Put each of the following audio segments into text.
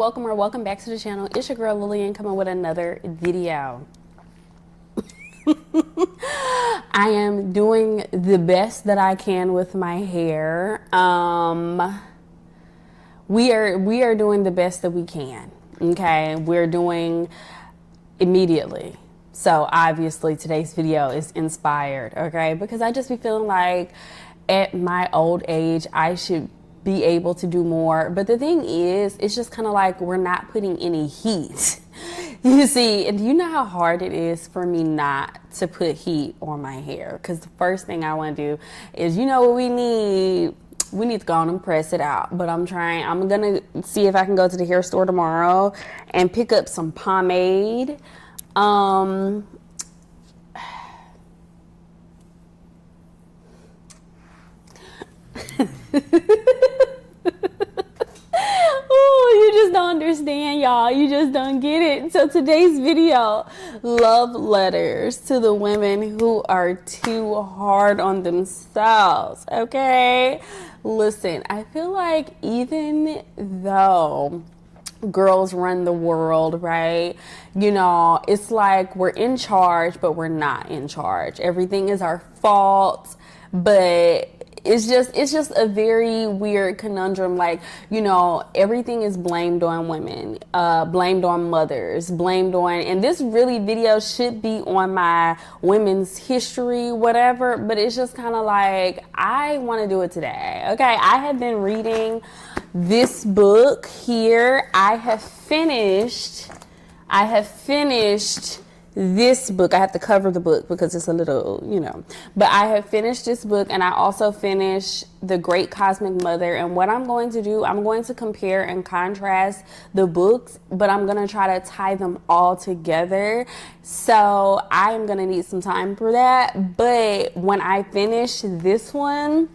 Welcome back to the channel. It's your girl Lillian coming with another video. I am doing the best that I can with my hair. We are doing the best that we can. Okay, we're doing immediately. So obviously today's video is inspired, okay? Because I just be feeling like at my old age I should be able to do more. But the thing is, it's just kind of like we're not putting any heat. You see, and you know how hard it is for me not to put heat on my hair, because the first thing I want to do is, you know what we need? We need to go on and press it out. But I'm gonna see if I can go to the hair store tomorrow and pick up some pomade. Oh, you just don't understand, y'all. You just don't get it. So today's video, love letters to the women who are too hard on themselves, okay? Listen, I feel like even though girls run the world, right? You know, it's like we're in charge, but we're not in charge. Everything is our fault, but it's just a very weird conundrum. Like, you know, everything is blamed on women, blamed on mothers, blamed on, and this really video should be on my women's history, whatever, but it's just kind of like, I want to do it today. Okay, I have been reading this book here. I have finished this book. I have to cover the book because it's a little, you know, but I have finished this book, and I also finished The Great Cosmic Mother. And what I'm going to do, I'm going to compare and contrast the books, but I'm going to try to tie them all together. So I am going to need some time for that. But when I finish this one,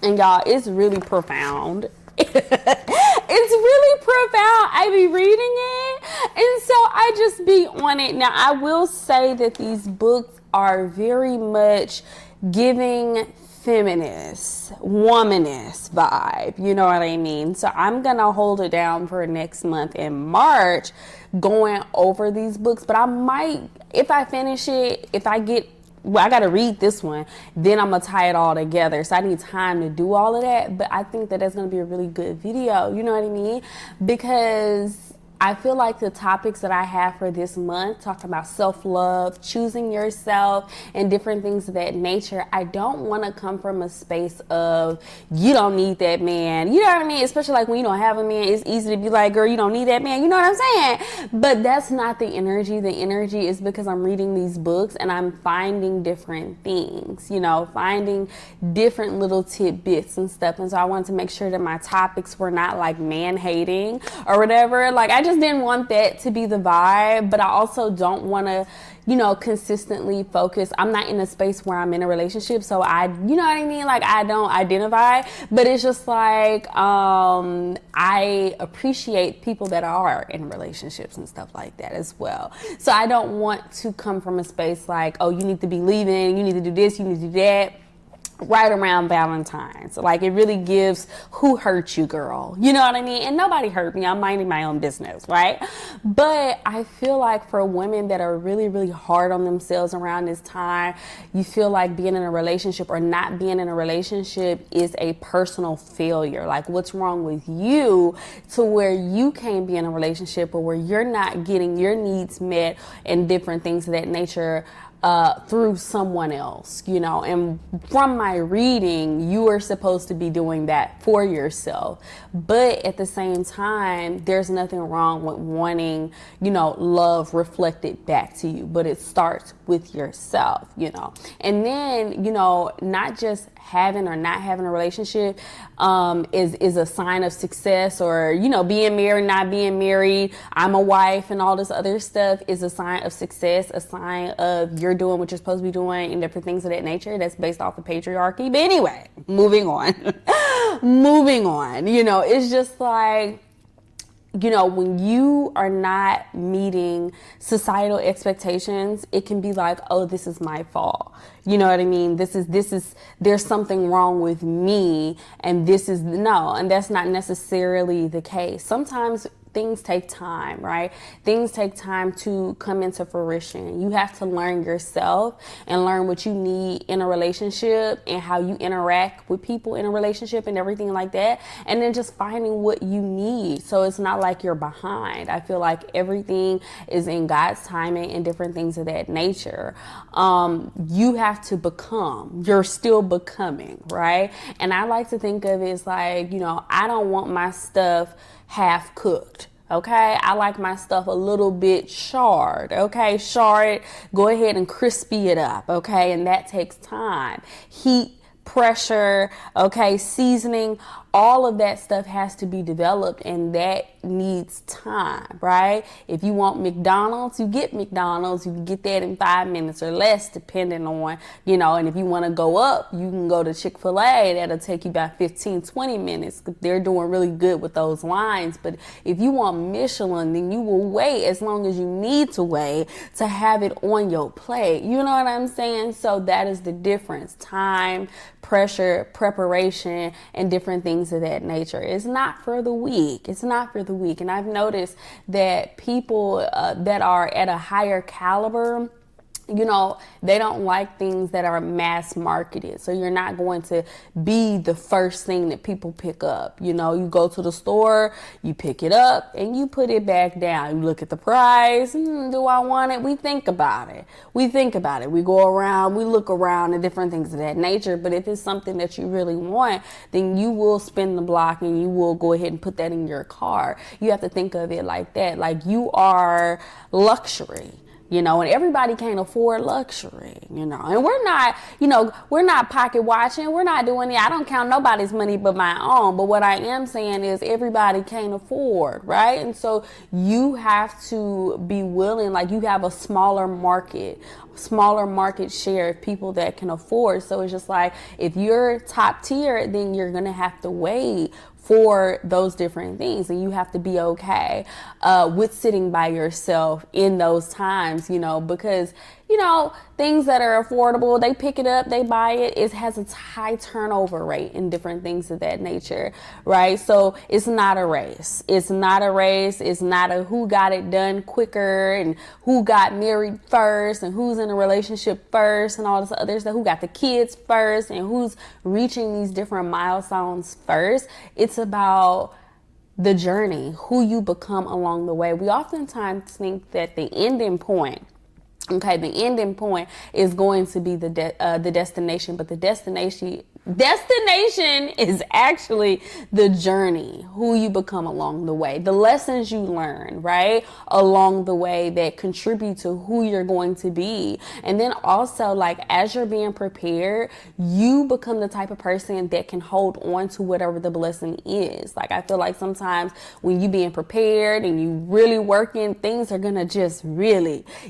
and y'all, it's really profound. It's really profound. I be reading it, and so I just be on it. Now, I will say that these books are very much giving feminist, womanist vibe. You know what I mean? So I'm gonna hold it down for next month in March, going over these books. But I might, if I finish it, I got to read this one, then I'm going to tie it all together. So I need time to do all of that. But I think that that's going to be a really good video. You know what I mean? Because I feel like the topics that I have for this month, talking about self-love, choosing yourself, and different things of that nature, I don't want to come from a space of, you don't need that man. You know what I mean? Especially like when you don't have a man, it's easy to be like, girl, you don't need that man. You know what I'm saying? But that's not the energy. The energy is because I'm reading these books and I'm finding different things, you know, finding different little tidbits and stuff. And so I wanted to make sure that my topics were not like man-hating or whatever. Like, I just didn't want that to be the vibe, but I also don't want to, you know, consistently focus. I'm not in a space where I'm in a relationship, so you know what I mean? Like, I don't identify, but it's just like, I appreciate people that are in relationships and stuff like that as well. So I don't want to come from a space like, oh, you need to be leaving, you need to do this, you need to do that, right around Valentine's. Like, it really gives who hurt you, girl. You know what I mean? And nobody hurt me. I'm minding my own business, right? But I feel like for women that are really, really hard on themselves around this time, you feel like being in a relationship or not being in a relationship is a personal failure. Like, what's wrong with you to where you can't be in a relationship, or where you're not getting your needs met and different things of that nature through someone else, you know. And from my reading, you are supposed to be doing that for yourself. But at the same time, there's nothing wrong with wanting, you know, love reflected back to you. But it starts with yourself, you know. And then, you know, not just having or not having a relationship is a sign of success, or, you know, being married, not being married, I'm a wife, and all this other stuff is a sign of success, a sign of you're doing what you're supposed to be doing and different things of that nature. That's based off of patriarchy. But anyway, moving on. Moving on. You know, it's just like, you know, when you are not meeting societal expectations, it can be like, oh, this is my fault. You know what I mean? This is, there's something wrong with me, and this is, no, and that's not necessarily the case. Sometimes things take time, right? Things take time to come into fruition. You have to learn yourself and learn what you need in a relationship and how you interact with people in a relationship and everything like that. And then just finding what you need. So it's not like you're behind. I feel like everything is in God's timing and different things of that nature. You have to become. You're still becoming, right? And I like to think of it as like, I don't want my stuff half cooked. Okay, I like my stuff a little bit charred. Okay, char it, go ahead and crispy it up. Okay, and that takes time. Heat, pressure, okay, seasoning, all of that stuff has to be developed, and that needs time, right? If you want McDonald's, you get McDonald's. You can get that in 5 minutes or less, depending on, and if you want to go up, you can go to Chick-fil-A. That'll take you about 15, 20 minutes. They're doing really good with those lines. But if you want Michelin, then you will wait as long as you need to wait to have it on your plate. You know what I'm saying? So that is the difference. Time, pressure, preparation, and different things of that nature. It's not for the weak. It's not for the weak. And I've noticed that people that are at a higher caliber, they don't like things that are mass marketed. So you're not going to be the first thing that people pick up. You go to the store, you pick it up, and you put it back down. You look at the price. Do I want it? We think about it. We go around, we look around at different things of that nature. But if it's something that you really want, then you will spin the block and you will go ahead and put that in your car. You have to think of it like that. Like you are luxury. And everybody can't afford luxury, and we're not pocket watching. We're not doing it. I don't count nobody's money but my own. But what I am saying is everybody can't afford, right? And so you have to be willing, like you have a smaller market share of people that can afford. So it's just like, if you're top tier, then you're going to have to wait for those different things, and you have to be okay with sitting by yourself in those times, because things that are affordable, they pick it up, they buy it. It has a high turnover rate in different things of that nature, right? So it's not a race. It's not a who got it done quicker and who got married first and who's in a relationship first and all this other stuff, who got the kids first and who's reaching these different milestones first. It's about the journey, who you become along the way. We oftentimes think that the ending point is going to be the destination, but the destination is actually the journey, who you become along the way, the lessons you learn, right, along the way that contribute to who you're going to be. And then also, like, as you're being prepared, you become the type of person that can hold on to whatever the blessing is. Like, I feel like sometimes when you being prepared and you really working, things are gonna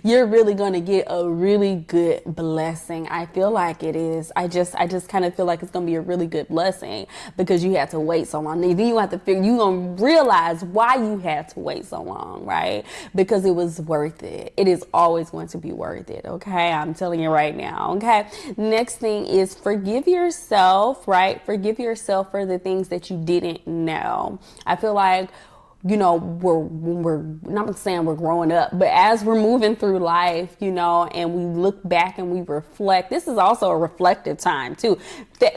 you're really gonna get a really good blessing. I feel like it is. I just kind of feel like it's gonna be a really good blessing because you had to wait so long. Then you have to figure, you gonna realize why you had to wait so long, right? Because it was worth it. It is always going to be worth it. Okay, I'm telling you right now. Okay, next thing is forgive yourself, right? Forgive yourself for the things that you didn't know. I feel like, we're not saying we're growing up, but as we're moving through life, and we look back and we reflect, this is also a reflective time too.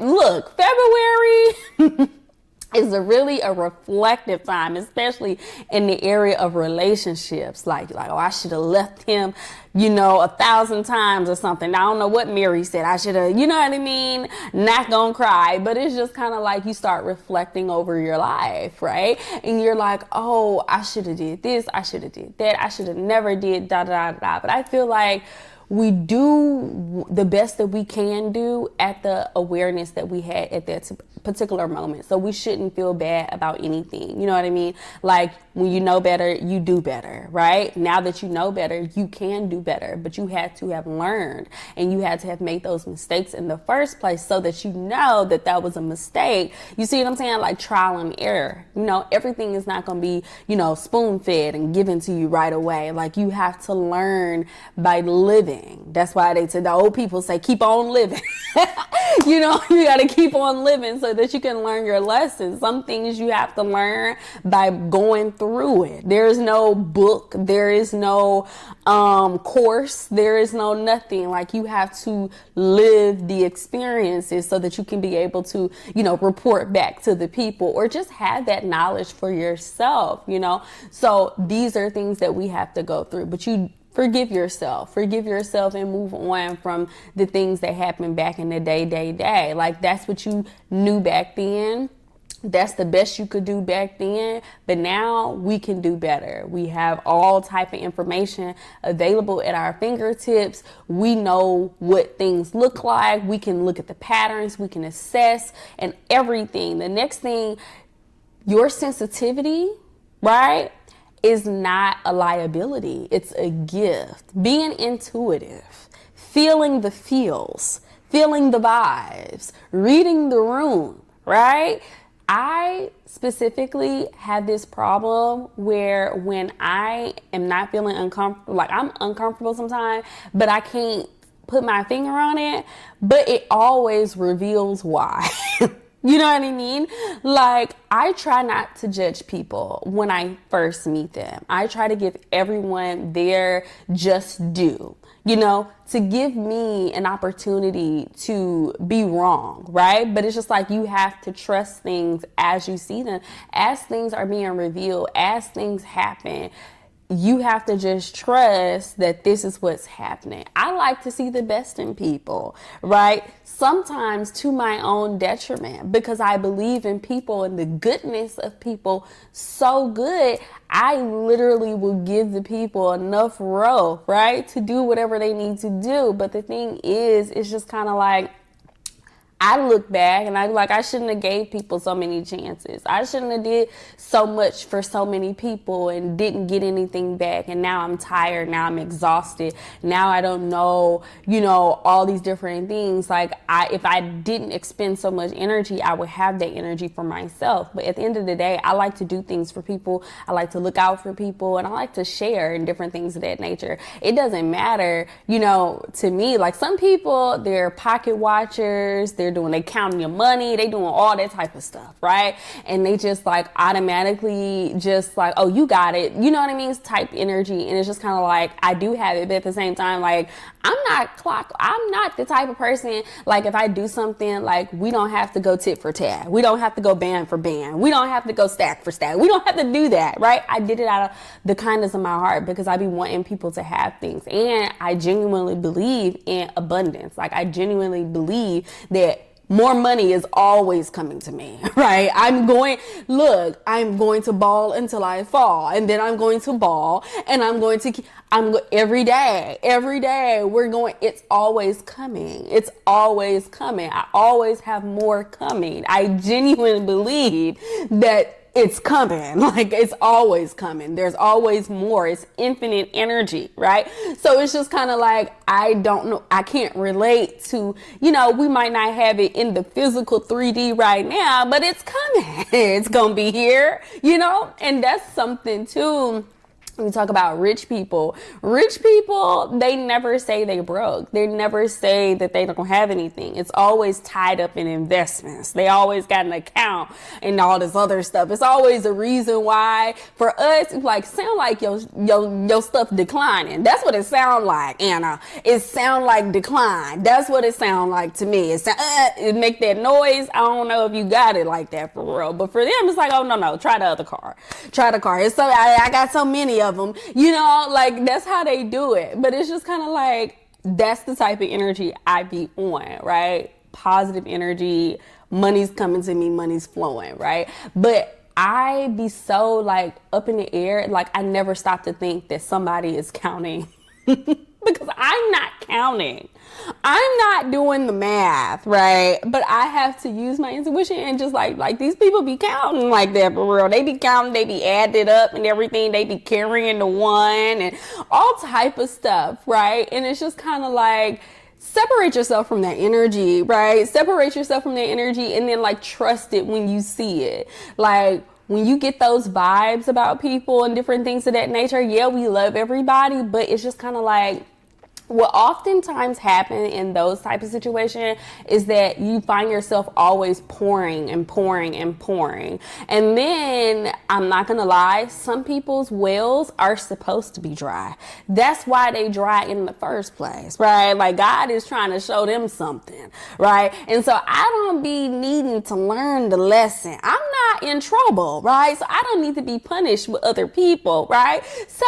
Look, February is really a reflective time, especially in the area of relationships. Like, oh, I should have left him, 1,000 times or something. I don't know what Mary said. I should have, what I mean? Not gonna cry, but it's just kind of like you start reflecting over your life, right? And you're like, oh, I should have did this. I should have did that. I should have never did da da da. But I feel like we do the best that we can do at the awareness that we had at that particular moment. So we shouldn't feel bad about anything. You know what I mean? Like, when you know better, you do better, right? Now that you know better, you can do better, but you had to have learned and you had to have made those mistakes in the first place so that you know that that was a mistake. You see what I'm saying? Like trial and error. Everything is not going to be, spoon fed and given to you right away. Like, you have to learn by living. That's why the old people say, keep on living. You know, you got to keep on living so that you can learn your lessons. Some things you have to learn by going through it. There is no book. There is no course. There is no nothing. Like, you have to live the experiences so that you can be able to, you know, report back to the people or just have that knowledge for yourself, you know. So these are things that we have to go through. But you forgive yourself and move on from the things that happened back in the day. Like, that's what you knew back then. That's the best you could do back then, but now we can do better. We have all type of information available at our fingertips. We know what things look like. We can look at the patterns, we can assess and everything. The next thing, your sensitivity, right, is not a liability. It's a gift. Being intuitive, feeling the feels, feeling the vibes, reading the room, right? I specifically have this problem where when I am not feeling uncomfortable, like I'm uncomfortable sometimes, but I can't put my finger on it, but it always reveals why. You know what I mean? Like, I try not to judge people when I first meet them. I try to give everyone their just due, you know, to give me an opportunity to be wrong, right? But it's just like, you have to trust things as you see them, as things are being revealed, as things happen. You have to just trust that this is what's happening. I like to see the best in people, right? Sometimes to my own detriment, because I believe in people and the goodness of people so good. I literally will give the people enough rope, right, to do whatever they need to do. But the thing is, it's just kind of like, I look back and I'm like, I shouldn't have gave people so many chances. I shouldn't have did so much for so many people and didn't get anything back. And now I'm tired. Now I'm exhausted. Now I don't know, you know, all these different things. Like, if I didn't expend so much energy, I would have that energy for myself. But at the end of the day, I like to do things for people. I like to look out for people, and I like to share and different things of that nature. It doesn't matter, you know, to me, like, some people, they're pocket watchers. They counting your money, they doing all that type of stuff, right? And they just like automatically just like, oh, you got it, you know what I mean, type energy. And it's just kind of like, I do have it, but at the same time, like, I'm not the type of person, like, if I do something, like, we don't have to go tit for tat, we don't have to go band for band, we don't have to go stack for stack, we don't have to do that, right? I did it out of the kindness of my heart because I be wanting people to have things, and I genuinely believe in abundance. Like, I genuinely believe that more money is always coming to me, right? I'm going to ball until I fall, and then I'm going to ball, and every day, it's always coming. It's always coming. I always have more coming. I genuinely believe that it's coming. Like, it's always coming. There's always more. It's infinite energy, right? So it's just kind of like, I don't know. I can't relate to, you know, we might not have it in the physical 3D right now, but it's coming. It's going to be here, you know? And that's something too. We talk about rich people. Rich people, they never say they broke. They never say that they don't have anything. It's always tied up in investments. They always got an account and all this other stuff. It's always a reason why. For us, it's like, sound like your stuff declining. That's what it sound like, Anna. It sound like decline. That's what it sound like to me. It make that noise. I don't know if you got it like that for real. But for them, it's like, oh, no, try the other car. Try the car. It's so I got so many of them, you know, like, that's how they do it. But it's just kind of like, that's the type of energy I be on, right? Positive energy, money's coming to me, money's flowing, right? But I be so like up in the air, like, I never stop to think that somebody is counting because I'm not counting. I'm not doing the math, right? But I have to use my intuition and just like these people be counting like that for real. They be counting, they be adding it up and everything. They be carrying the one and all type of stuff, right? And it's just kind of like, separate yourself from that energy, right? Separate yourself from that energy and then like trust it when you see it. Like, when you get those vibes about people and different things of that nature, yeah, we love everybody, but it's just kind of like, what oftentimes happen in those type of situations is that you find yourself always pouring and pouring and pouring. And then, I'm not gonna lie, some people's wells are supposed to be dry. That's why they dry in the first place, right? Like, God is trying to show them something, right? And so I don't be needing to learn the lesson. I'm not in trouble, right? So I don't need to be punished with other people, right? So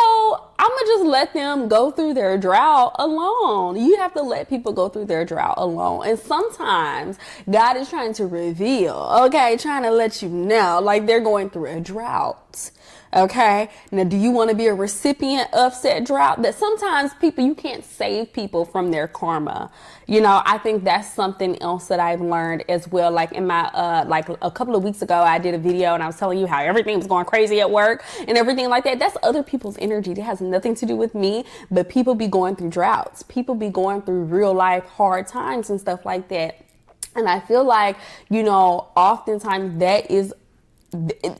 I'm gonna just let them go through their drought alone. You have to let people go through their drought alone. And sometimes God is trying to reveal, okay, trying to let you know, like, they're going through a drought. Okay. Now, do you want to be a recipient of said drought? That sometimes people, you can't save people from their karma. You know, I think that's something else that I've learned as well. Like in my, like a couple of weeks ago, I did a video and I was telling you how everything was going crazy at work and everything like that. That's other people's energy. That has nothing to do with me, but people be going through droughts. People be going through real life hard times and stuff like that. And I feel like, you know, oftentimes that is,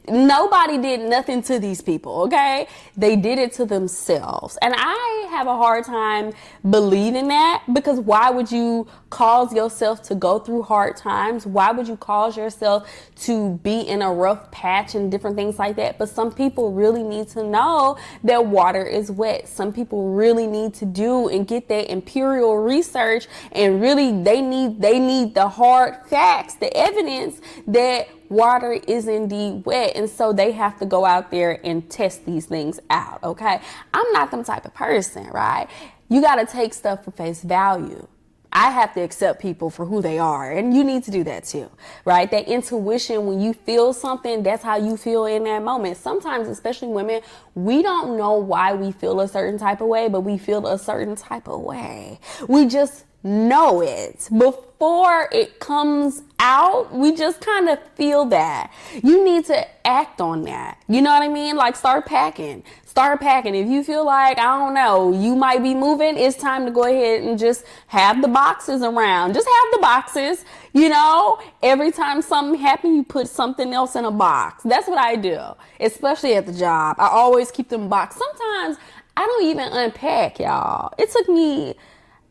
nobody did nothing to these people, okay? They did it to themselves. And I have a hard time believing that, because why would you cause yourself to go through hard times? Why would you cause yourself to be in a rough patch and different things like that? But some people really need to know that water is wet. Some people really need to do and get that imperial research, and really they need the hard facts, the evidence that water is indeed wet. And so they have to go out there and test these things out. Okay. I'm not them type of person, right? You got to take stuff for face value. I have to accept people for who they are, and you need to do that too, right? That intuition, when you feel something, that's how you feel in that moment. Sometimes, especially women, we don't know why we feel a certain type of way, but we feel a certain type of way. We just know it before it comes out. We just kind of feel that. You need to act on that. You know what I mean? Like, start packing. If you feel like, I don't know, you might be moving, it's time to go ahead and just have the boxes around. Just have the boxes. You know, every time something happens, you put something else in a box. That's what I do, especially at the job. I always keep them boxed. Sometimes I don't even unpack, y'all. It took me,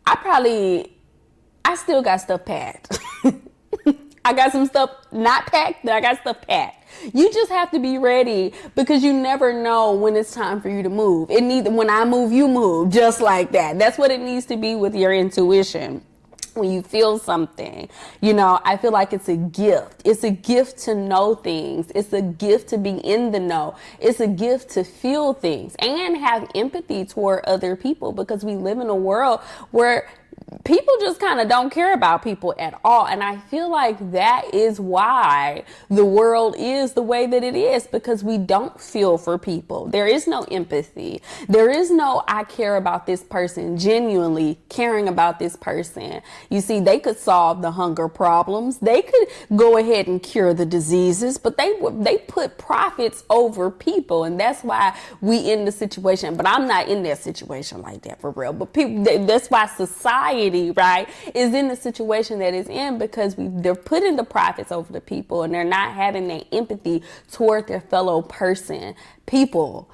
I still got stuff packed. I got some stuff not packed, but I got stuff packed. You just have to be ready, because you never know when it's time for you to move. When I move, you move, just like that. That's what it needs to be with your intuition. When you feel something, you know, I feel like it's a gift. It's a gift to know things. It's a gift to be in the know. It's a gift to feel things and have empathy toward other people, because we live in a world where people just kind of don't care about people at all. And I feel like that is why the world is the way that it is, because we don't feel for people. There is no empathy. There is no, I care about this person, genuinely caring about this person. You see, they could solve the hunger problems. They could go ahead and cure the diseases, but they put profits over people. And that's why we in the situation. But I'm not in that situation like that, for real. But people, that's why society, right, is in the situation that it's in, because they're putting the profits over the people, and they're not having that empathy toward their fellow person. People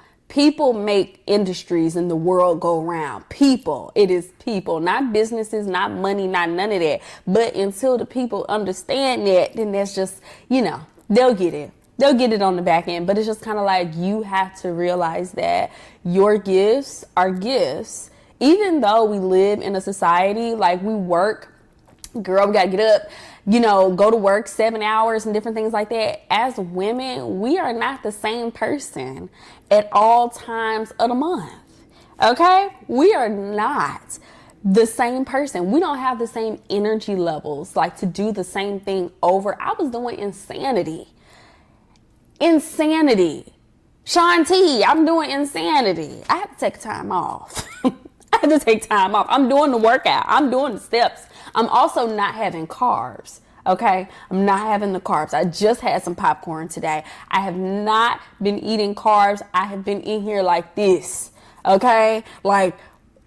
make industries and the world go round. It is people, not businesses, not money, not none of that. But until the people understand that, then that's just, you know, they'll get it. They'll get it on the back end. But it's just kind of like, you have to realize that your gifts are gifts. Even though we live in a society, like, we work, girl, we gotta get up, you know, go to work 7 hours and different things like that. As women, we are not the same person at all times of the month. Okay? We are not the same person. We don't have the same energy levels, like, to do the same thing over. I was doing insanity. Sean T, I'm doing insanity. I have to take time off. I have to take time off. I'm doing the workout. I'm doing the steps. I'm also not having carbs. Okay. I'm not having the carbs. I just had some popcorn today. I have not been eating carbs. I have been in here like this. Okay. Like,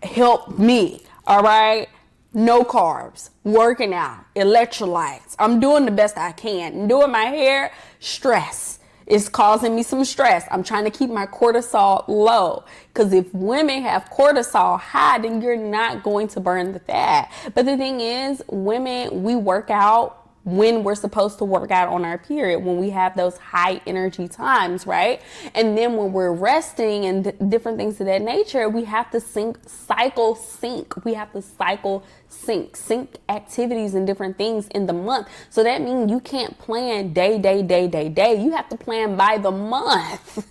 help me. All right. No carbs, working out, electrolytes. I'm doing the best I can. Doing my hair, stress. It's causing me some stress. I'm trying to keep my cortisol low. Because if women have cortisol high, then you're not going to burn the fat. But the thing is, women, we work out when we're supposed to work out on our period, when we have those high energy times, right? And then when we're resting and different things of that nature, we have to sync activities and different things in the month. So that means you can't plan day. You have to plan by the month.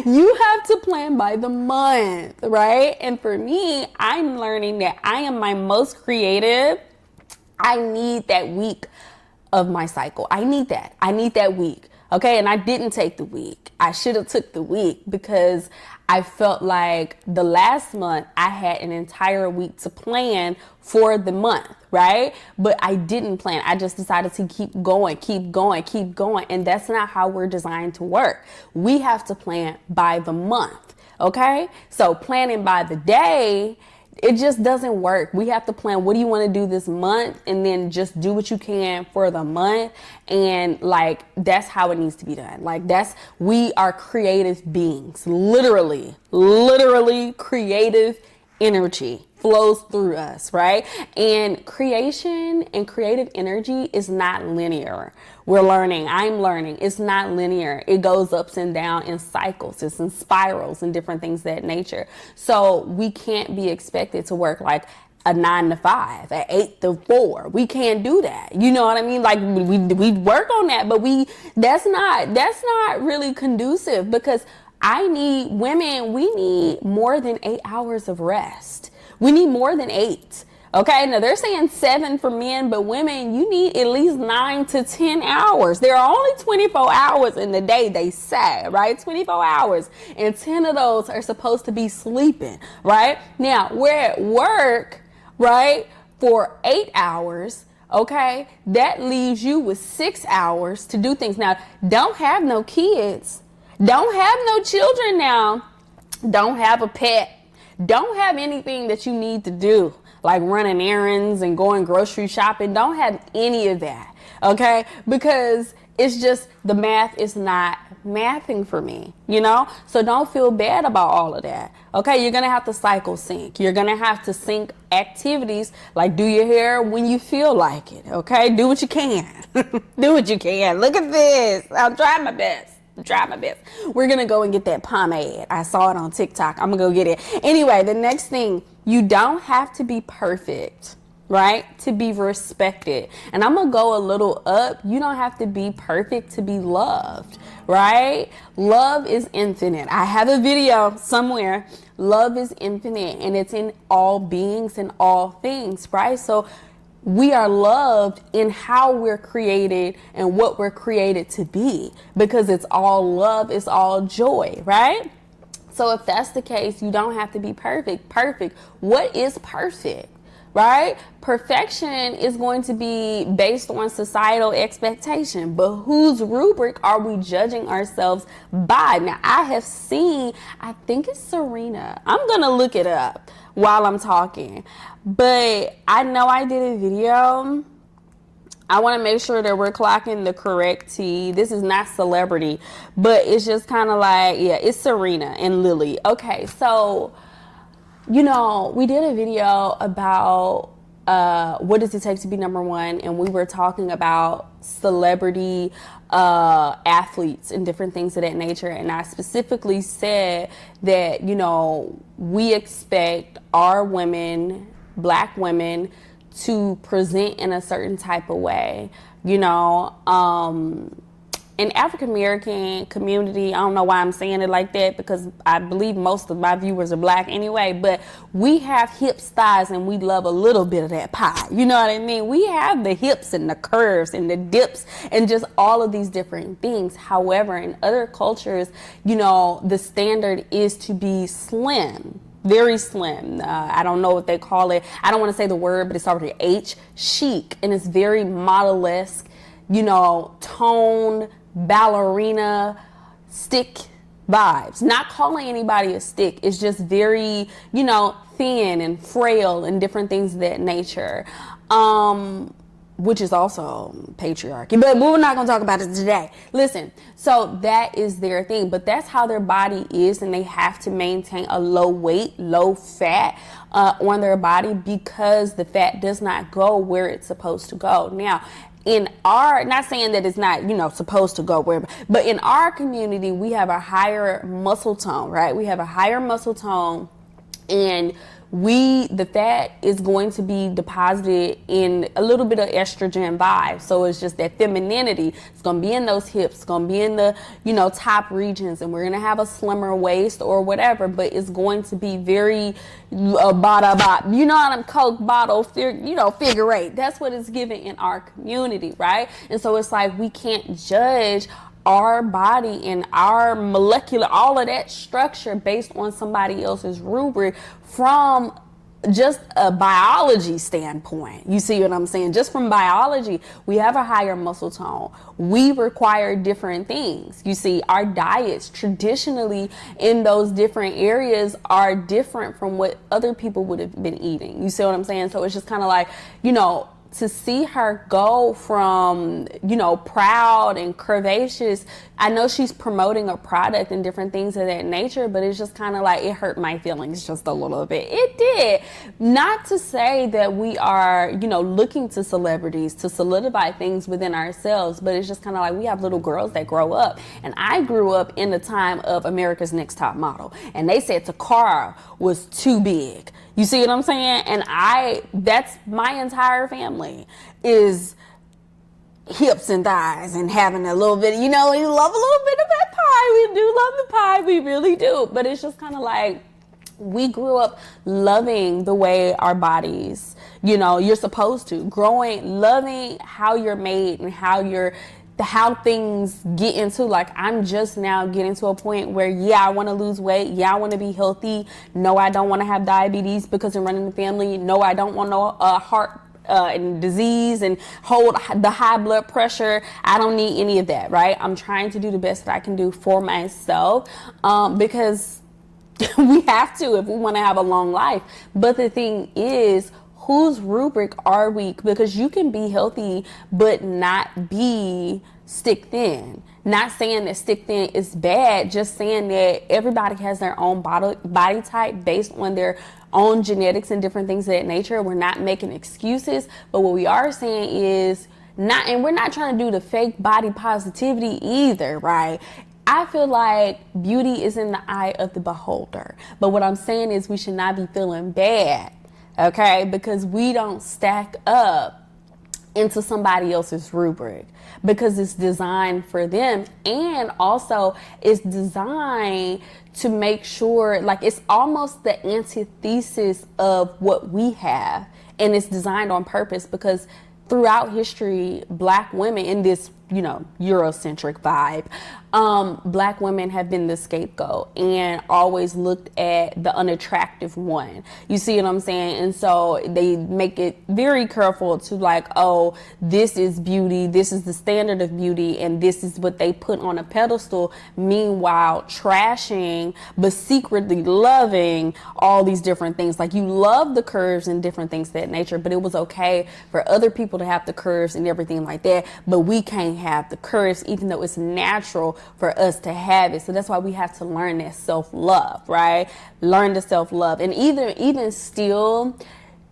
You have to plan by the month, right? And for me, I'm learning that I am my most creative. I need that week of my cycle. I need that week. Okay. And I didn't take the week. I should have took the week because I felt like the last month I had an entire week to plan for the month, right? But I didn't plan. I just decided to keep going. And that's not how we're designed to work. We have to plan by the month. Okay. So planning by the day, it just doesn't work. We have to plan, what do you want to do this month? And then just do what you can for the month. And like, that's how it needs to be done. Like we are creative beings, literally creative energy flows through us, right? And creation and creative energy is not linear. I'm learning. It's not linear. It goes ups and down in cycles. It's in spirals and different things of that nature. So we can't be expected to work like a 9 to 5, an 8 to 4. We can't do that. You know what I mean? Like we work on that, but that's not really conducive, because we need more than 8 hours of rest. We need more than 8. Okay, now they're saying 7 for men, but women, you need at least 9 to 10 hours. There are only 24 hours in the day, they say, right? 24 hours, and 10 of those are supposed to be sleeping, right? Now, we're at work, right, for 8 hours, okay? That leaves you with 6 hours to do things. Now, don't have no kids. Don't have no children now. Don't have a pet. Don't have anything that you need to do, like running errands and going grocery shopping. Don't have any of that, okay? Because it's just, the math is not mathing for me, you know? So don't feel bad about all of that, okay? You're going to have to cycle sync. You're going to have to sync activities, like do your hair when you feel like it, okay? Do what you can. Do what you can. Look at this. I'm trying my best. We're going to go and get that pomade. I saw it on TikTok. I'm going to go get it. Anyway, the next thing, you don't have to be perfect, right, to be respected. And I'm going to go a little up. You don't have to be perfect to be loved, right? Love is infinite. I have a video somewhere. Love is infinite, and it's in all beings and all things, right? So we are loved in how we're created and what we're created to be, because it's all love, it's all joy, right? So if that's the case, you don't have to be perfect. What is perfect, right? Perfection is going to be based on societal expectation, but whose rubric are we judging ourselves by? Now, I think it's Serena. I'm going to look it up while I'm talking, but I know I did a video. I want to make sure that we're clocking the correct T. This is not celebrity, but it's just kind of like, yeah, it's Serena and Lily. Okay, so, you know, we did a video about what does it take to be number one, and we were talking about celebrity athletes and different things of that nature. And I specifically said that, you know, we expect our women, Black women, to present in a certain type of way, you know. In African American community, I don't know why I'm saying it like that, because I believe most of my viewers are Black anyway, but we have hips, thighs, and we love a little bit of that pie. You know what I mean? We have the hips and the curves and the dips and just all of these different things. However, in other cultures, you know, the standard is to be slim. Very slim. I don't know what they call it. I don't want to say the word, but it's already H, chic. And it's very model-esque, you know, tone, ballerina, stick vibes. Not calling anybody a stick. It's just very, you know, thin and frail and different things of that nature. which is also patriarchy, but we're not going to talk about it today. Listen, so that is their thing, but that's how their body is, and they have to maintain a low weight, low fat on their body, because the fat does not go where it's supposed to go. Now, in our, not saying that it's not, supposed to go where, but in our community, we have a higher muscle tone, right? We have a higher muscle tone, and the fat is going to be deposited in a little bit of estrogen vibe. So it's just that femininity. It's going to be in those hips. It's going to be in the, top regions, and we're going to have a slimmer waist or whatever, but it's going to be very, Coke bottle, figure eight. That's what it's given in our community, right? And so it's like, we can't judge our body and our molecular, all of that structure based on somebody else's rubric from just a biology standpoint. You see what I'm saying? Just from biology, we have a higher muscle tone. We require different things. You see, our diets traditionally in those different areas are different from what other people would have been eating. You see what I'm saying? So it's just kind of like, to see her go from, proud and curvaceous. I know she's promoting a product and different things of that nature, but it's just kind of like, it hurt my feelings just a little bit. It did. Not to say that we are, looking to celebrities to solidify things within ourselves, but it's just kind of like, we have little girls that grow up. And I grew up in the time of America's Next Top Model. And they said Takara was too big. You see what I'm saying? And that's my entire family is hips and thighs and having a little bit, you love a little bit of that pie. We do love the pie. We really do. But it's just kind of like, we grew up loving the way our bodies, you're supposed to. Loving how you're made and how things get into, like, I'm just now getting to a point where, I want to lose weight. I want to be healthy. No, I don't want to have diabetes because I'm running the family. No, I don't want no heart and disease and hold the high blood pressure. I don't need any of that, right? I'm trying to do the best that I can do for myself because we have to if we want to have a long life. But the thing is, whose rubric are we? Because you can be healthy but not be stick thin. Not saying that stick thin is bad, just saying that everybody has their own body type based on their own genetics and different things of that nature. We're not making excuses, but what we are saying is and we're not trying to do the fake body positivity either, right? I feel like beauty is in the eye of the beholder. But what I'm saying is we should not be feeling bad, okay? Because we don't stack up into somebody else's rubric, because it's designed for them, and also it's designed to make sure, like, it's almost the antithesis of what we have, and it's designed on purpose because throughout history, Black women in this, Eurocentric vibe, Black women have been the scapegoat and always looked at the unattractive one. You see what I'm saying? And so they make it very careful to like, oh, this is beauty. This is the standard of beauty. And this is what they put on a pedestal. Meanwhile, trashing, but secretly loving all these different things. Like, you love the curves and different things of that nature, but it was okay for other people to have the curves and everything like that. But we can't have the curves, even though it's natural for us to have it. So that's why we have to learn that self-love, right? Learn to self-love. And even still,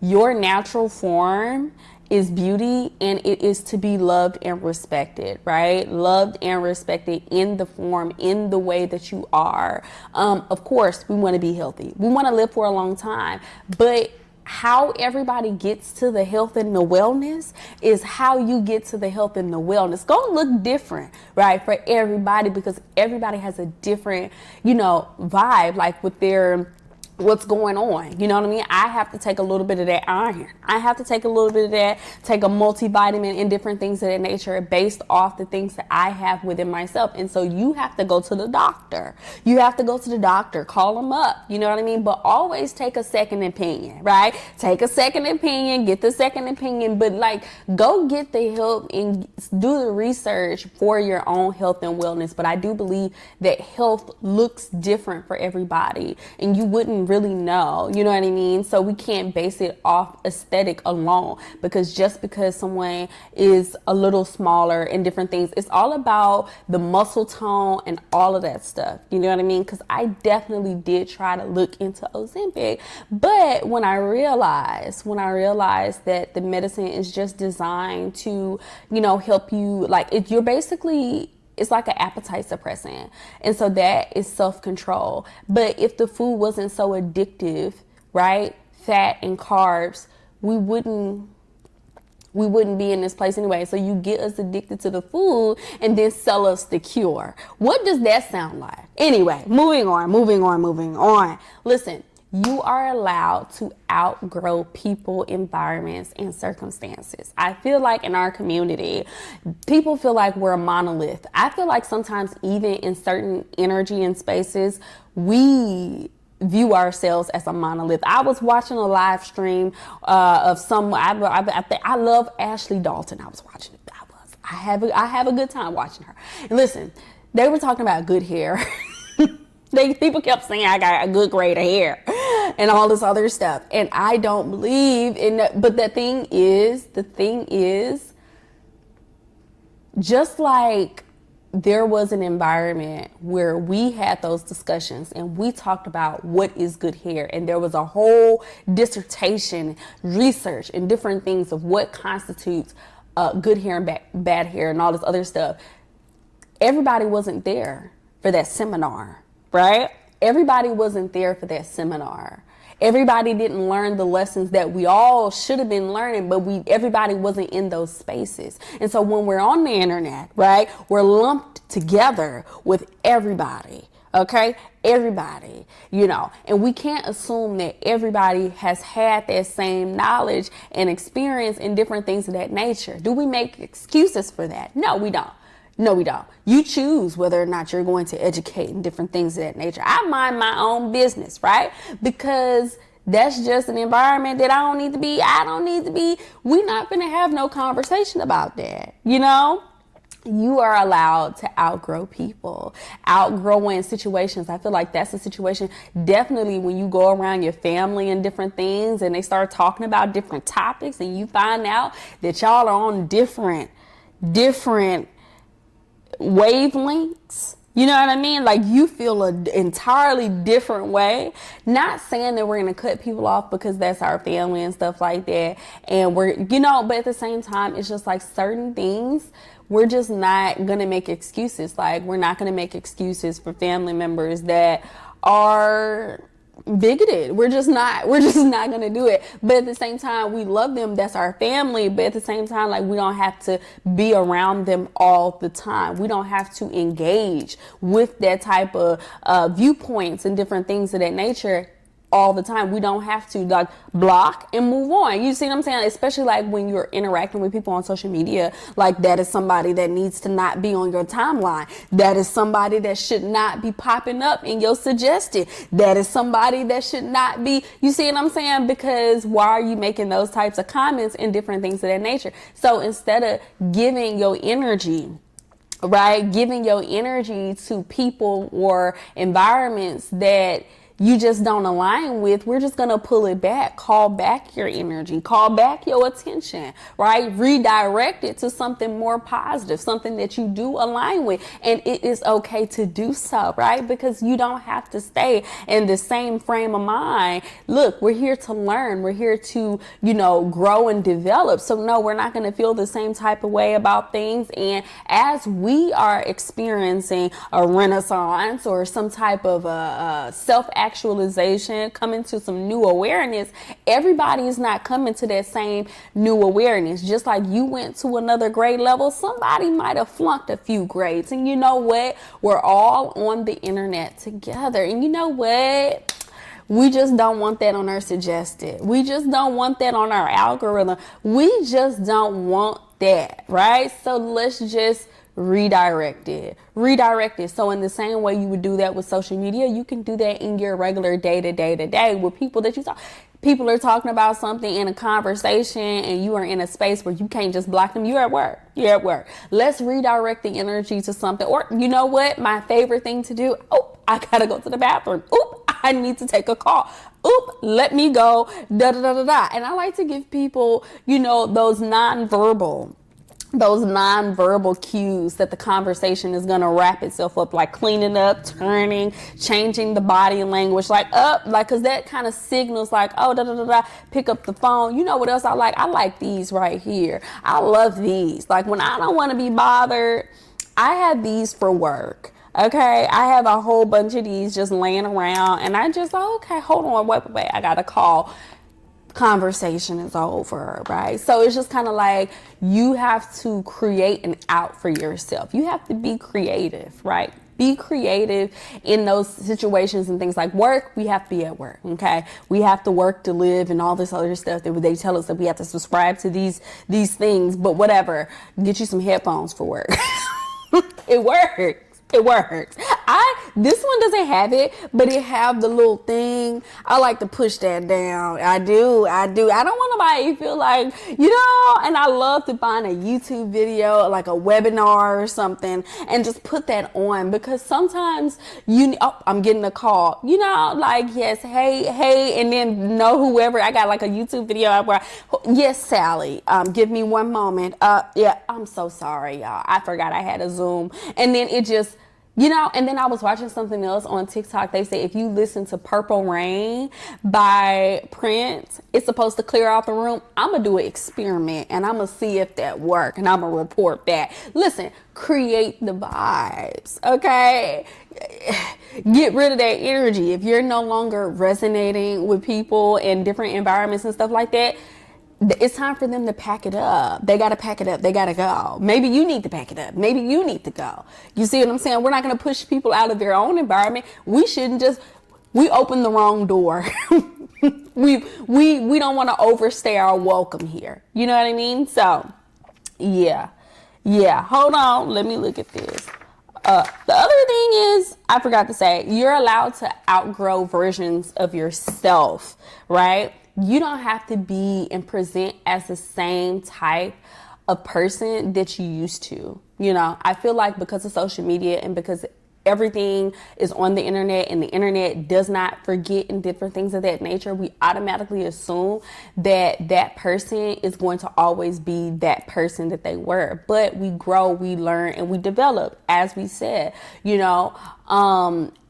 your natural form is beauty, and it is to be loved and respected, right? Loved and respected in the form, in the way that you are. Of course, we want to be healthy. We want to live for a long time, but how everybody gets to the health and the wellness is how you get to the health and the wellness. It's going to look different, right, for everybody, because everybody has a different, vibe, like with their what's going on. You know what I mean? I have to take a little bit of that iron. I have to take a little bit of that, take a multivitamin and different things of that nature based off the things that I have within myself. And so you have to go to the doctor. You have to go to the doctor, call them up. You know what I mean? But always take a second opinion, right? Take a second opinion, get the second opinion, but like, go get the help and do the research for your own health and wellness. But I do believe that health looks different for everybody, and you wouldn't really know, you know what I mean? So we can't base it off aesthetic alone, because just because someone is a little smaller and different things, it's all about the muscle tone and all of that stuff, you know what I mean? Because I definitely did try to look into Ozempic, but when I realized that the medicine is just designed to, you know, help you, like, you're basically, it's like an appetite suppressant. And so that is self-control. But if the food wasn't so addictive, right, fat and carbs, we wouldn't be in this place anyway. So you get us addicted to the food and then sell us the cure. What does that sound like? Anyway, moving on. Listen, you are allowed to outgrow people, environments, and circumstances. I feel like in our community, people feel like we're a monolith. I feel like sometimes even in certain energy and spaces, we view ourselves as a monolith. I was watching a live stream of some, I love Ashley Dalton. I was watching it. I have a good time watching her. And listen, they were talking about good hair. People kept saying I got a good grade of hair and all this other stuff. And I don't believe in that. But the thing is, just like there was an environment where we had those discussions and we talked about what is good hair, and there was a whole dissertation, research, and different things of what constitutes good hair and bad hair and all this other stuff. Everybody wasn't there for that seminar. Right? Everybody wasn't there for that seminar. Everybody didn't learn the lessons that we all should have been learning, but everybody wasn't in those spaces. And so when we're on the internet, right, we're lumped together with everybody. Okay? Everybody, you know, and we can't assume that everybody has had that same knowledge and experience in different things of that nature. Do we make excuses for that? No, we don't. No, we don't. You choose whether or not you're going to educate in different things of that nature. I mind my own business, right? Because that's just an environment that I don't need to be. We're not going to have no conversation about that, you know? You are allowed to outgrow people, outgrowing situations. I feel like that's a situation definitely when you go around your family and different things and they start talking about different topics and you find out that y'all are on different wavelengths. You know what I mean? Like you feel an entirely different way. Not saying that we're going to cut people off because that's our family and stuff like that. And we're, you know, but at the same time, it's just like certain things, we're just not going to make excuses. Like we're not going to make excuses for family members that are bigoted. We're just not going to do it. But at the same time, we love them. That's our family. But at the same time, like we don't have to be around them all the time. We don't have to engage with that type of viewpoints and different things of that nature all the time. We don't have to like block and move on. You see what I'm saying? Especially like when you're interacting with people on social media, like that is somebody that needs to not be on your timeline. That is somebody that should not be popping up in your suggested. That is somebody that should not be, you see what I'm saying? Because why are you making those types of comments and different things of that nature? So instead of giving your energy, right, giving your energy to people or environments that you just don't align with, we're just going to pull it back, call back your energy, call back your attention, right? Redirect it to something more positive, something that you do align with. And it is okay to do so, right? Because you don't have to stay in the same frame of mind. Look, we're here to learn. We're here to, you know, grow and develop. So no, we're not going to feel the same type of way about things. And as we are experiencing a renaissance or some type of self-actualization, coming to some new awareness, everybody is not coming to that same new awareness. Just like you went to another grade level, somebody might have flunked a few grades. And you know what? We're all on the internet together. And you know what? We just don't want that on our suggested. We just don't want that on our algorithm. We just don't want that, right? So let's just redirect it. So in the same way you would do that with social media, you can do that in your regular day to day with people that you talk. People are talking about something in a conversation and you are in a space where you can't just block them. You're at work. Let's redirect the energy to something. Or you know what? My favorite thing to do. Oh, I gotta go to the bathroom. Oh, I need to take a call. Oop, let me go, da da da da da. And I like to give people, those nonverbal cues that the conversation is going to wrap itself up, like cleaning up, turning, changing the body language, because that kind of signals like, oh, da da da da, pick up the phone. You know what else I like? I like these right here. I love these. Like when I don't want to be bothered, I have these for work. Okay, I have a whole bunch of these just laying around, and I just, okay, hold on, wait, I got a call. Conversation is over, right? So it's just kind of like you have to create an out for yourself. You have to be creative, right? Be creative in those situations and things like work. We have to be at work, okay? We have to work to live and all this other stuff that they tell us that we have to subscribe to these things, but whatever. Get you some headphones for work. It works. It works. This one doesn't have it, but it have the little thing. I like to push that down. I do. I don't want nobody to feel like, and I love to find a YouTube video, like a webinar or something, and just put that on, because sometimes I'm getting a call, yes, hey, and then whoever, I got like a YouTube video where, yes, Sally, give me one moment. Yeah, I'm so sorry, y'all. I forgot I had a Zoom. And then it just, and then I was watching something else on TikTok. They say if you listen to Purple Rain by Prince, it's supposed to clear out the room. I'm going to do an experiment, and I'm going to see if that works, and I'm going to report back. Listen, create the vibes, okay? Get rid of that energy. If you're no longer resonating with people in different environments and stuff like that, it's time for them to pack it up. They got to pack it up. They got to go. Maybe you need to pack it up. Maybe you need to go. You see what I'm saying? We're not going to push people out of their own environment. We shouldn't we opened the wrong door. we don't want to overstay our welcome here. You know what I mean? So, yeah. Hold on. Let me look at this. The other thing is, I forgot to say, you're allowed to outgrow versions of yourself, right? You don't have to be and present as the same type of person that you used to. I feel like because of social media and because everything is on the internet and the internet does not forget and different things of that nature, we automatically assume that that person is going to always be that person that they were. But we grow, we learn, and we develop, as we said,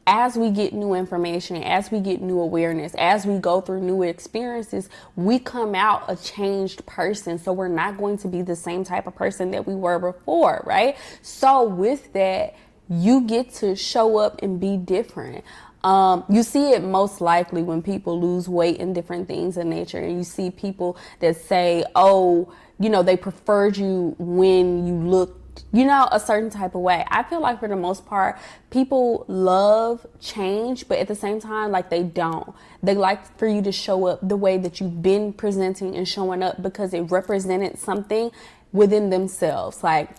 as we get new information, as we get new awareness, as we go through new experiences, we come out a changed person. So we're not going to be the same type of person that we were before, right? So with that, you get to show up and be different. You see it most likely when people lose weight and different things in nature. And you see people that say, they preferred you when you looked, a certain type of way. I feel like for the most part, people love change, but at the same time, like they don't. They like for you to show up the way that you've been presenting and showing up because it represented something within themselves. Like,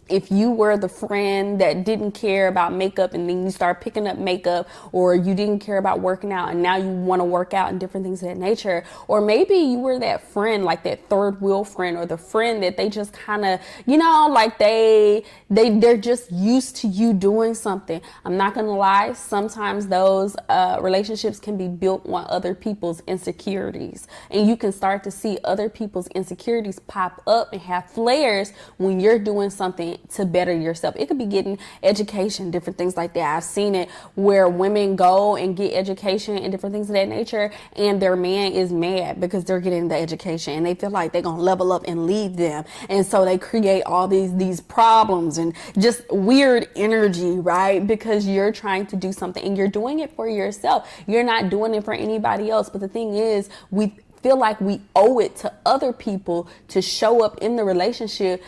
if you were the friend that didn't care about makeup and then you start picking up makeup, or you didn't care about working out and now you want to work out and different things of that nature, or maybe you were that friend, like that third wheel friend, or the friend that they just kind of, like they're just used to you doing something. I'm not going to lie. Sometimes those relationships can be built on other people's insecurities, and you can start to see other people's insecurities pop up and have flares when you're doing something to better yourself. It could be getting education, different things like that. I've seen it where women go and get education and different things of that nature, and their man is mad because they're getting the education and they feel like they're gonna level up and leave them, and so they create all these problems and just weird energy, right? Because you're trying to do something and you're doing it for yourself. You're not doing it for anybody else. But the thing is, we feel like we owe it to other people to show up in the relationship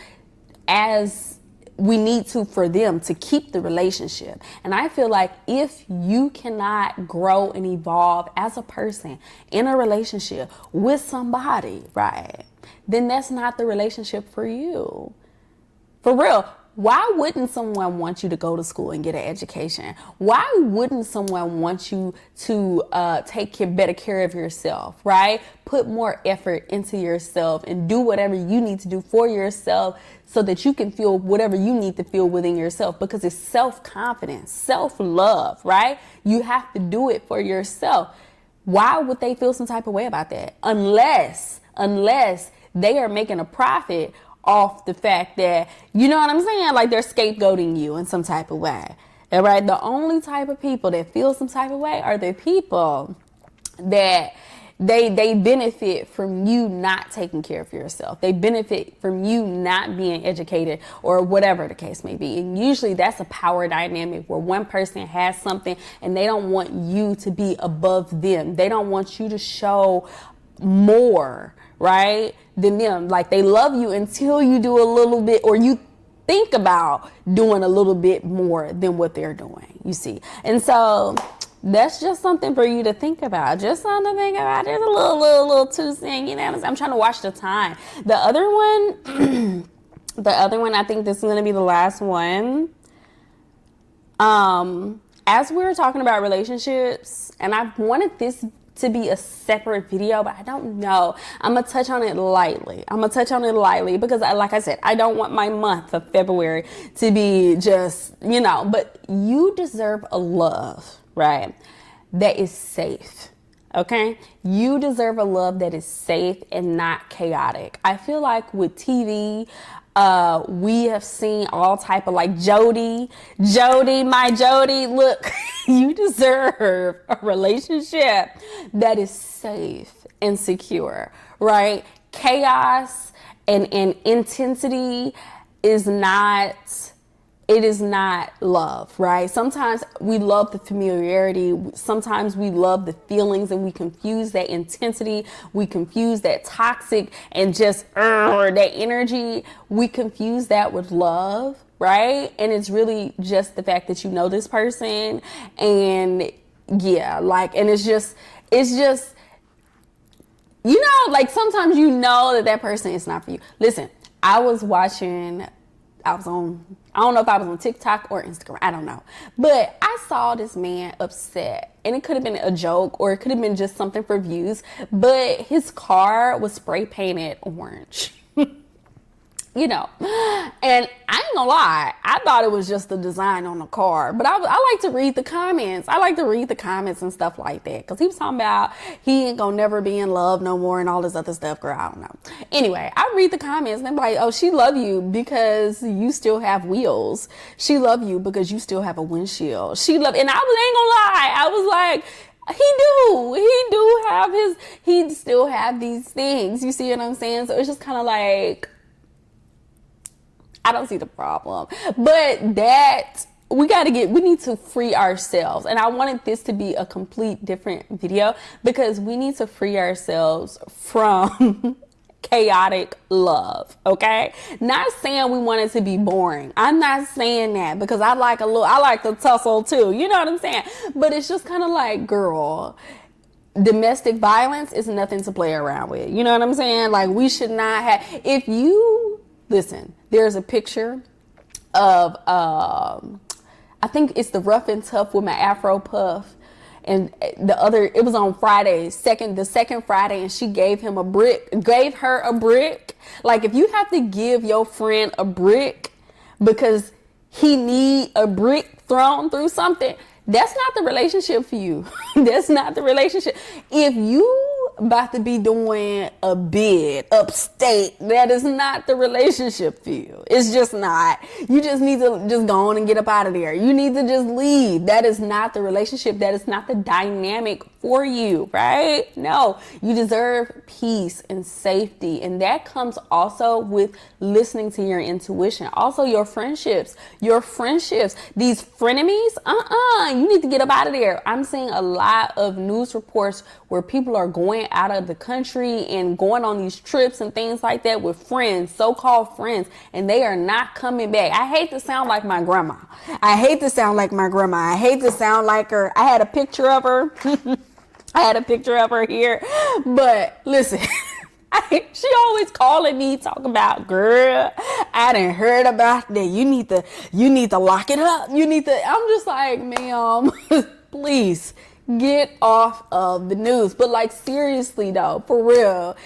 as we need to for them to keep the relationship. And I feel like if you cannot grow and evolve as a person in a relationship with somebody, right, then that's not the relationship for you. For real. why wouldn't someone want you to go to school and get an education? Why wouldn't someone want you to take better care of yourself, right? Put more effort into yourself and do whatever you need to do for yourself so that you can feel whatever you need to feel within yourself, because it's self-confidence, self-love, right? You have to do it for yourself. Why would they feel some type of way about that? Unless they are making a profit off the fact that, you know what I'm saying? Like they're scapegoating you in some type of way. All right. The only type of people that feel some type of way are the people that they benefit from you not taking care of yourself. They benefit from you not being educated or whatever the case may be. And usually that's a power dynamic where one person has something and they don't want you to be above them. They don't want you to show more, right, than them. Like they love you until you do a little bit, or you think about doing a little bit more than what they're doing, you see. And so that's just something for you to think about. Just something to think about. There's a little 2 cents, you know what I'm saying? I'm trying to watch the time. The other one, I think this is going to be the last one. As we were talking about relationships, and I wanted this to be a separate video, but I don't know. I'm going to touch on it lightly. Because like I said, I don't want my month of February to be just, but you deserve a love, right, that is safe. Okay? You deserve a love that is safe and not chaotic. I feel like with TV, we have seen all type of like Jody, my Jody, look, you deserve a relationship that is safe and secure, right? Chaos and intensity is not love, right? Sometimes we love the familiarity. Sometimes we love the feelings, and we confuse that intensity. We confuse that toxic and just that energy. We confuse that with love, right? And it's really just the fact that you know this person, and yeah, like, and it's just, like sometimes that person is not for you. Listen, I don't know if I was on TikTok or Instagram. I don't know. But I saw this man upset, and it could have been a joke or it could have been just something for views, but his car was spray painted orange. And I ain't gonna lie, I thought it was just the design on the car, but I like to read the comments. I like to read the comments and stuff like that, because he was talking about he ain't gonna never be in love no more and all this other stuff, girl. I don't know. Anyway, I read the comments and I'm like, oh, she love you because you still have wheels. She love you because you still have a windshield. And I ain't gonna lie, I was like, he still have these things. You see what I'm saying? So it's just kind of like, I don't see the problem, but that we need to free ourselves. And I wanted this to be a complete different video because we need to free ourselves from chaotic love. Okay. Not saying we want it to be boring. I'm not saying that, because I like to tussle too. You know what I'm saying? But it's just kind of like, girl, domestic violence is nothing to play around with. You know what I'm saying? Like, we should not have, listen, there's a picture of, I think it's the Rough and Tough with my Afro puff. And it was on Friday, the second Friday, and she gave her a brick. Like, if you have to give your friend a brick because he need a brick thrown through something, that's not the relationship for you. That's not the relationship. If you about to be doing a bid upstate, that is not the relationship for you. It's just not. You just need to just go on and get up out of there. You need to just leave. That is not the relationship. That is not the dynamic for you, right? No, you deserve peace and safety. And that comes also with listening to your intuition. Also your friendships, these frenemies, you need to get up out of there. I'm seeing a lot of news reports where people are going out of the country and going on these trips and things like that with friends, so-called friends, and they are not coming back. I hate to sound like my grandma. I hate to sound like her. I had a picture of her. Here, but listen, she always calling me, talking about, girl, I done heard about that. You need to lock it up. I'm just like, ma'am, please get off of the news. But like, seriously though, for real,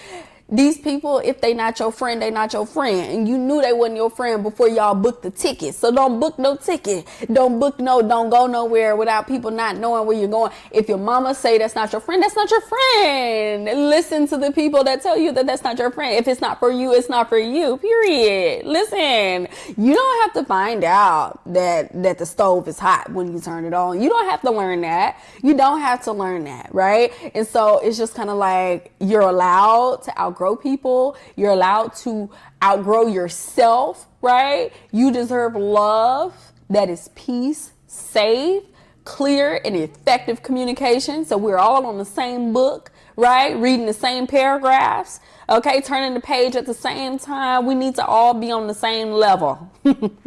these people, if they not your friend, they not your friend. And you knew they wasn't your friend before y'all booked the ticket. So don't book no ticket. Don't go nowhere without people not knowing where you're going. If your mama say that's not your friend, that's not your friend. Listen to the people that tell you that that's not your friend. If it's not for you, it's not for you, period. Listen, you don't have to find out that the stove is hot when you turn it on. You don't have to learn that. You don't have to learn that, right? And so it's just kind of like, you're allowed to outgrow people. You're allowed to outgrow yourself, right? You deserve love that is peace, safe, clear, and effective communication. So we're all on the same book, right? Reading the same paragraphs, okay? Turning the page at the same time. We need to all be on the same level.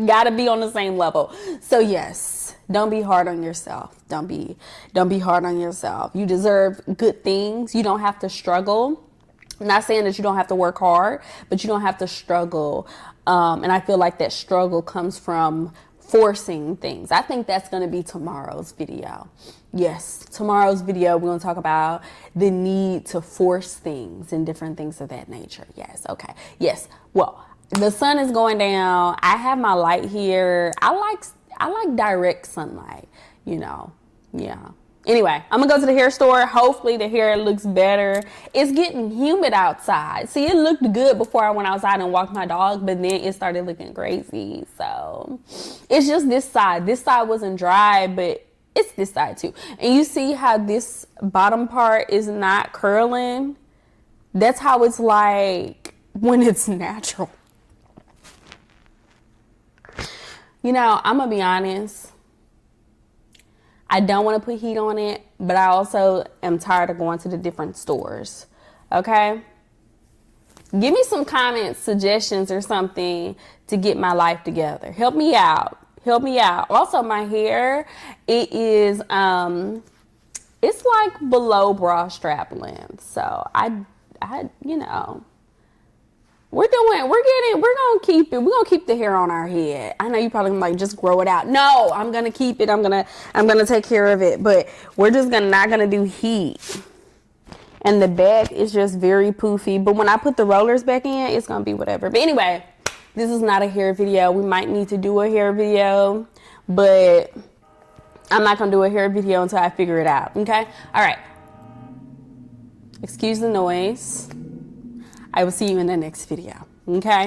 Gotta be on the same level. So yes, don't be hard on yourself. Don't be hard on yourself. You deserve good things. You don't have to struggle. I'm not saying that you don't have to work hard, but you don't have to struggle. And I feel like that struggle comes from forcing things. I think that's going to be tomorrow's video. Yes, tomorrow's video, we're going to talk about the need to force things and different things of that nature. Yes, okay. Yes, well, the sun is going down. I have my light here. I like direct sunlight, you know, yeah. Anyway, I'm gonna go to the hair store. Hopefully the hair looks better. It's getting humid outside. See, it looked good before I went outside and walked my dog, but then it started looking crazy. So it's just this side. This side wasn't dry, but it's this side too. And you see how this bottom part is not curling? That's how it's like when it's natural. You know, I'm gonna be honest. I don't want to put heat on it, but I also am tired of going to the different stores. Okay? Give me some comments, suggestions, or something to get my life together. Help me out. Help me out. Also, my hair, it is, it's like below bra strap length. So I, you know, we're gonna keep it. We're gonna keep the hair on our head. I know you probably like just grow it out. No, I'm gonna keep it. I'm gonna take care of it. But we're just not gonna do heat. And the back is just very poofy. But when I put the rollers back in, it's gonna be whatever. But anyway, this is not a hair video. We might need to do a hair video, but I'm not gonna do a hair video until I figure it out. Okay? All right. Excuse the noise. I will see you in the next video. Okay?